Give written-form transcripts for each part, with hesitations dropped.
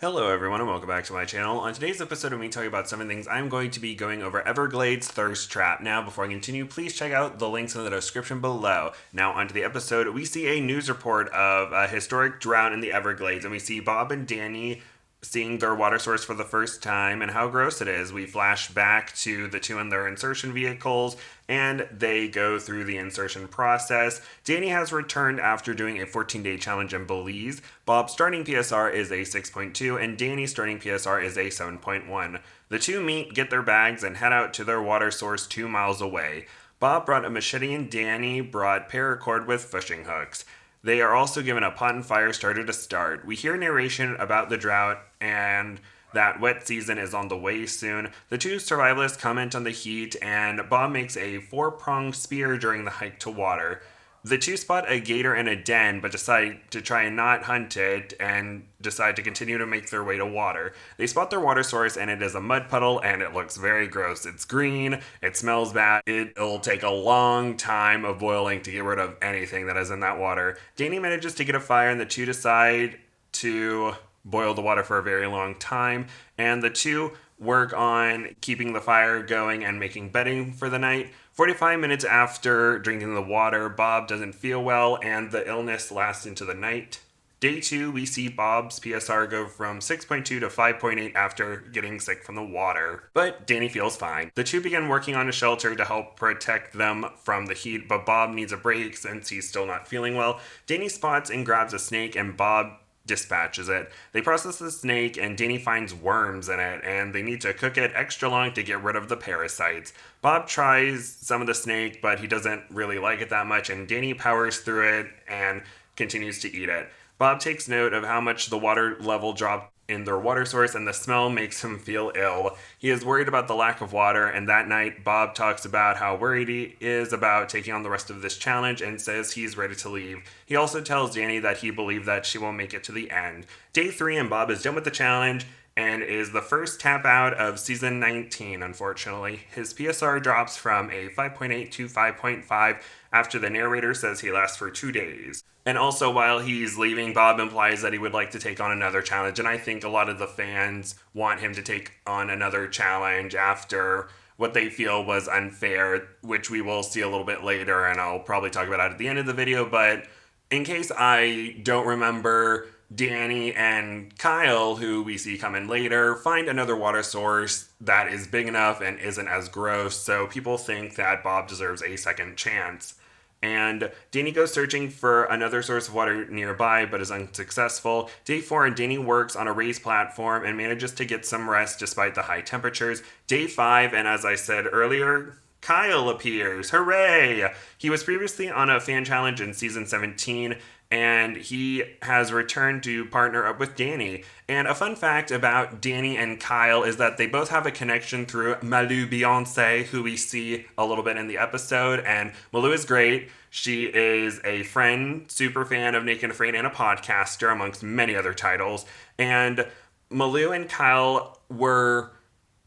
Hello everyone and welcome back to my channel. On today's episode of me talking about 7 things, I'm going to be going over Everglades Thirst Trap. Now before I continue, please check out the links in the description below. Now onto the episode, we see a news report of a historic drought in the Everglades, and we see Bob and Danny seeing their water source for the first time and how gross it is. We flash back to the two in their insertion vehicles and they go through the insertion process. Danny has returned after doing a 14-day challenge in Belize. Bob's starting PSR is a 6.2 and Danny's starting PSR is a 7.1. The two meet, get their bags, and head out to their water source 2 miles away. Bob brought a machete and Danny brought paracord with fishing hooks. They are also given a pot and fire starter to start. We hear narration about the drought and that wet season is on the way soon. The two survivalists comment on the heat, and Bob makes a 4-pronged spear during the hike to water. The two spot a gator in a den, but decide to try and not hunt it, and decide to continue to make their way to water. They spot their water source, and it is a mud puddle, and it looks very gross. It's green, it smells bad, it'll take a long time of boiling to get rid of anything that is in that water. Danny manages to get a fire, and the two decide to boil the water for a very long time, and the two work on keeping the fire going and making bedding for the night. 45 minutes after drinking the water, Bob doesn't feel well and the illness lasts into the night. Day 2, we see Bob's PSR go from 6.2 to 5.8 after getting sick from the water. But Danny feels fine. The two begin working on a shelter to help protect them from the heat, but Bob needs a break since he's still not feeling well. Danny spots and grabs a snake and Bob dispatches it. They process the snake and Danny finds worms in it, and they need to cook it extra long to get rid of the parasites. Bob tries some of the snake, but he doesn't really like it that much, and Danny powers through it and continues to eat it. Bob takes note of how much the water level dropped in their water source, and the smell makes him feel ill. He is worried about the lack of water, and that night Bob talks about how worried he is about taking on the rest of this challenge and says he's ready to leave. He also tells Danny that he believes that she won't make it to the end. Day 3, and Bob is done with the challenge and is the first tap out of season 19, unfortunately. His PSR drops from a 5.8 to 5.5 after the narrator says he lasts for 2 days. And also, while he's leaving, Bob implies that he would like to take on another challenge, and I think a lot of the fans want him to take on another challenge after what they feel was unfair, which we will see a little bit later, and I'll probably talk about it at the end of the video. But in case I don't remember, Danny and Kyle, who we see come in later, find another water source that is big enough and isn't as gross, so people think that Bob deserves a second chance. And Danny goes searching for another source of water nearby, but is unsuccessful. Day 4, and Danny works on a raised platform and manages to get some rest despite the high temperatures. Day 5, and as I said earlier, Kyle appears. Hooray! He was previously on a fan challenge in season 17, and he has returned to partner up with Danny. And a fun fact about Danny and Kyle is that they both have a connection through Malou Beyonce, who we see a little bit in the episode, and Malou is great. She is a friend, super fan of Naked and Afraid, and a podcaster, amongst many other titles. And Malou and Kyle were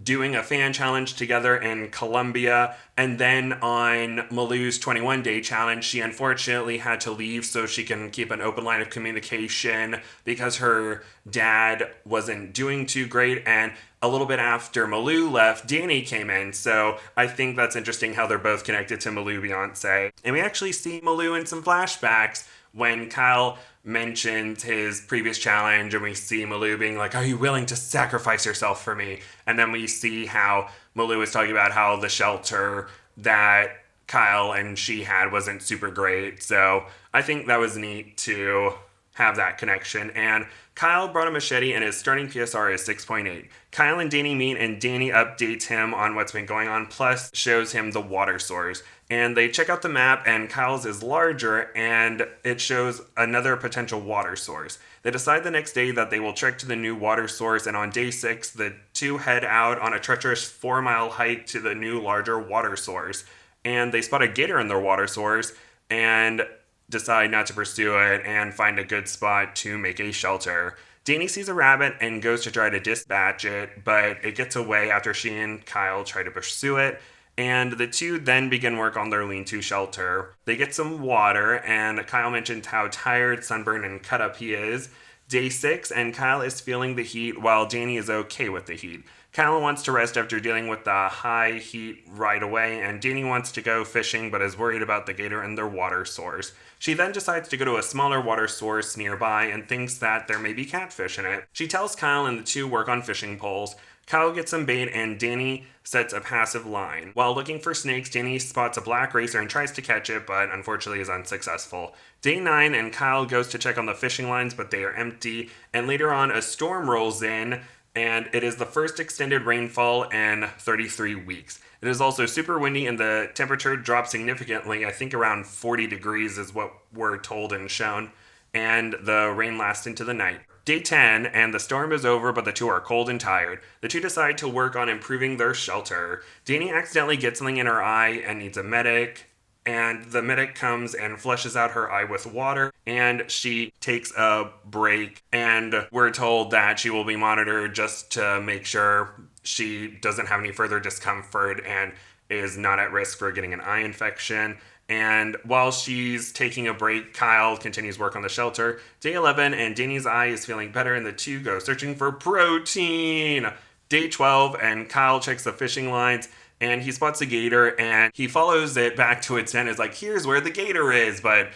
doing a fan challenge together in Colombia, and then on Malou's 21-day challenge, she unfortunately had to leave so she can keep an open line of communication because her dad wasn't doing too great, and a little bit after Malou left, Danny came in, so I think that's interesting how they're both connected to Malou Beyonce. And we actually see Malou in some flashbacks when Kyle mentions his previous challenge, and we see Malou being like, "Are you willing to sacrifice yourself for me?" And then we see how Malou is talking about how the shelter that Kyle and she had wasn't super great. So I think that was neat to have that connection. And Kyle brought a machete and his starting PSR is 6.8. Kyle and Danny meet and Danny updates him on what's been going on, plus shows him the water source. And they check out the map and Kyle's is larger and it shows another potential water source. They decide the next day that they will trek to the new water source, and on day 6, the two head out on a treacherous 4-mile hike to the new larger water source. And they spot a gator in their water source and decide not to pursue it and find a good spot to make a shelter. Danny sees a rabbit and goes to try to dispatch it, but it gets away after she and Kyle try to pursue it. And the two then begin work on their lean-to shelter. They get some water, and Kyle mentions how tired, sunburned, and cut up he is. Day 6, and Kyle is feeling the heat while Danny is okay with the heat. Kyle wants to rest after dealing with the high heat right away, and Danny wants to go fishing but is worried about the gator and their water source. She then decides to go to a smaller water source nearby and thinks that there may be catfish in it. She tells Kyle and the two work on fishing poles. Kyle gets some bait and Danny sets a passive line. While looking for snakes, Danny spots a black racer and tries to catch it, but unfortunately is unsuccessful. Day 9, and Kyle goes to check on the fishing lines, but they are empty, and later on a storm rolls in, and it is the first extended rainfall in 33 weeks. It is also super windy and the temperature drops significantly. I think around 40 degrees is what we're told and shown, and the rain lasts into the night. Day 10, and the storm is over, but the two are cold and tired. The two decide to work on improving their shelter. Danny accidentally gets something in her eye and needs a medic, and the medic comes and flushes out her eye with water, and she takes a break, and we're told that she will be monitored just to make sure she doesn't have any further discomfort and is not at risk for getting an eye infection. And while she's taking a break, Kyle continues work on the shelter. Day 11, and Danny's eye is feeling better, and the two go searching for protein. Day 12, and Kyle checks the fishing lines, and he spots a gator, and he follows it back to its den. Is like, here's where the gator is, but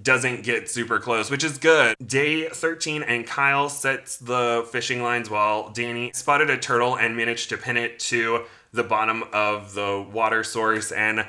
doesn't get super close, which is good. Day 13, and Kyle sets the fishing lines while Danny spotted a turtle and managed to pin it to the bottom of the water source, and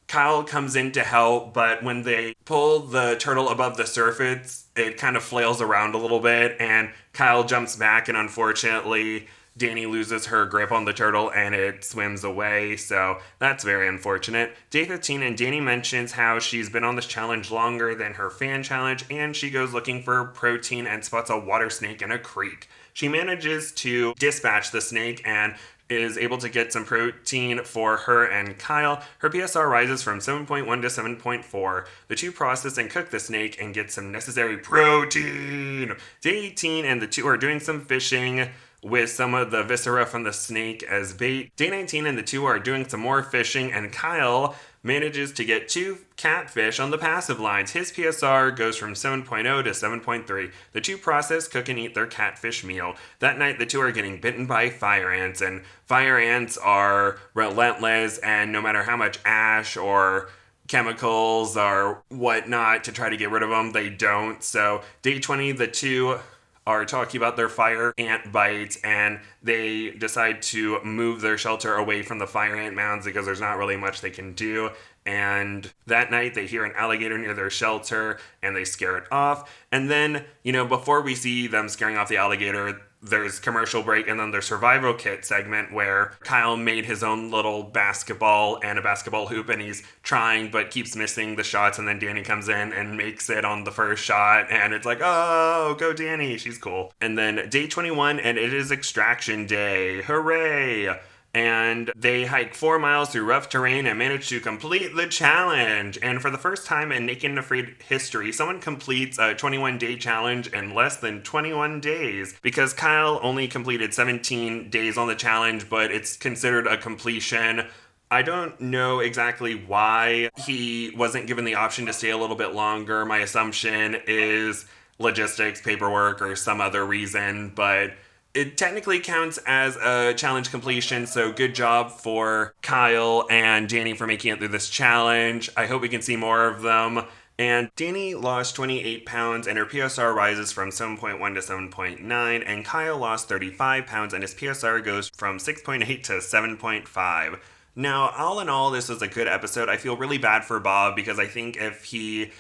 Kyle comes in to help, but when they pull the turtle above the surface, it kind of flails around a little bit, and Kyle jumps back, and unfortunately, Danny loses her grip on the turtle, and it swims away, so that's very unfortunate. Day 15, and Danny mentions how she's been on this challenge longer than her fan challenge, and she goes looking for protein and spots a water snake in a creek. She manages to dispatch the snake, and is able to get some protein for her and Kyle. Her PSR rises from 7.1 to 7.4. The two process and cook the snake and get some necessary protein. Day 18, and the two are doing some fishing with some of the viscera from the snake as bait. Day 19, and the two are doing some more fishing, and Kyle manages to get 2 catfish on the passive lines. His PSR goes from 7.0 to 7.3. The two process, cook, and eat their catfish meal. That night, the two are getting bitten by fire ants, and fire ants are relentless, and no matter how much ash or chemicals or whatnot to try to get rid of them, they don't. So day 20, the two are talking about their fire ant bites, and they decide to move their shelter away from the fire ant mounds because there's not really much they can do. And that night they hear an alligator near their shelter and they scare it off. And then, before we see them scaring off the alligator, there's commercial break, and then there's survival kit segment where Kyle made his own little basketball and a basketball hoop, and he's trying but keeps missing the shots, and then Danny comes in and makes it on the first shot, and it's like, oh, go Danny, she's cool. And then day 21, and it is extraction day. Hooray! And they hike 4 miles through rough terrain and manage to complete the challenge. And for the first time in Naked and Afraid history, someone completes a 21-day challenge in less than 21 days. Because Kyle only completed 17 days on the challenge, but it's considered a completion. I don't know exactly why he wasn't given the option to stay a little bit longer. My assumption is logistics, paperwork, or some other reason, but it technically counts as a challenge completion, so good job for Kyle and Danny for making it through this challenge. I hope we can see more of them. And Danny lost 28 pounds, and her PSR rises from 7.1 to 7.9, and Kyle lost 35 pounds, and his PSR goes from 6.8 to 7.5. Now, all in all, this was a good episode. I feel really bad for Bob, because I think if he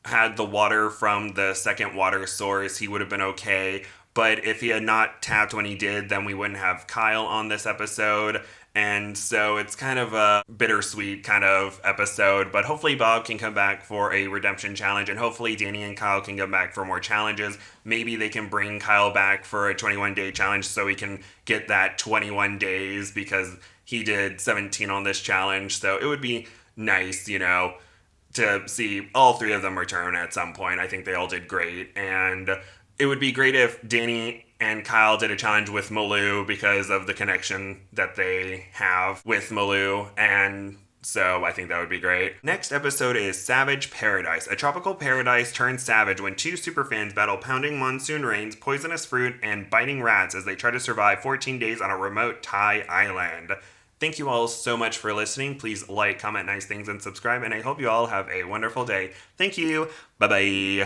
had the water from the second water source, he would have been okay. But if he had not tapped when he did, then we wouldn't have Kyle on this episode. And so it's kind of a bittersweet kind of episode. But hopefully Bob can come back for a redemption challenge. And hopefully Danny and Kyle can come back for more challenges. Maybe they can bring Kyle back for a 21-day challenge so he can get that 21 days. Because he did 17 on this challenge. So it would be nice, to see all 3 of them return at some point. I think they all did great. And it would be great if Danny and Kyle did a challenge with Malou because of the connection that they have with Malou. And So I think that would be great. Next episode is Savage Paradise. A tropical paradise turns savage when two superfans battle pounding monsoon rains, poisonous fruit, and biting rats as they try to survive 14 days on a remote Thai island. Thank you all so much for listening. Please like, comment nice things, and subscribe. And I hope you all have a wonderful day. Thank you. Bye bye.